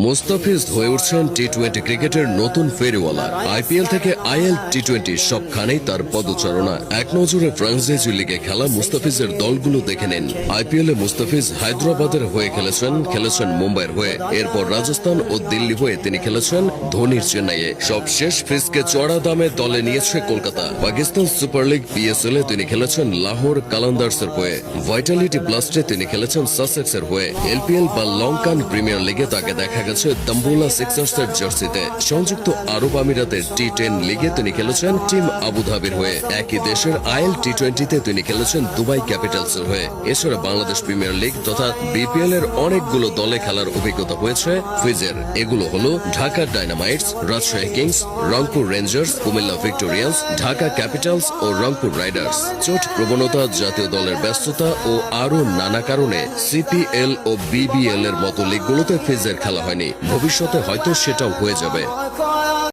মুস্তাফিজ হয়ে উঠছেন টি-20 ক্রিকেটের নতুন ফেরিওয়ালা। আইপিএল থেকে আইএল টি-20 সবখানেই তার পদচারণা। এক নজরে ফ্রাঞ্চাইজি লিগে খেলা মুস্তাফিজের দলগুলো দেখে নিন। আইপিএলে মুস্তাফিজ হায়দ্রাবাদের হয়ে খেলেছেন মুম্বাইয়ের হয়ে, এরপর রাজস্থান ও দিল্লি হয়ে তিনি খেলেছেন ধোনির চেন্নাইয়ে। সবশেষ ফিসকে চড়া দামে দলে নিয়েছে Kolkata. Pakistan Super League PSL এ তিনি খেলেছেন লাহোর কালান্দার্সের হয়ে। ভাইটালিটি ব্লাস্টে তিনি খেলেছেন সাসেক্সের হয়ে। এলপিএল বা লঙ্কান প্রিমিয়ার লিগে তাকে দেখা গেছে দাম্বুলা সিক্সার্সের জার্সিতে। সংযুক্ত আরব আমিরাতের টি10 লিগে তিনি খেলেছেন টিম আবুধাবির হয়ে। একই দেশের আইএল টি20তে তিনি খেলেছেন দুবাই ক্যাপিটালসের হয়ে। এছাড়া বাংলাদেশ প্রিমিয়ার লিগ তথা বিপিএল এর অনেকগুলো দলে খেলার অভিজ্ঞতা হয়েছে ফিজের। এগুলো হলো Dhaka Dynamites, Rajshahi Kings, Rangpur Rangers, Comilla Victorians, Dhaka Capitals ও রংপুর রাইডার্স। চোট প্রবণতা, জাতীয় দলের ব্যস্ততা ও আরো নানা কারণে সিপিএল ও বিবিএল এর মতো লিগগুলোতে ফিজের খেলা হয়নি। ভবিষ্যতে হয়তো সেটাও হয়ে যাবে।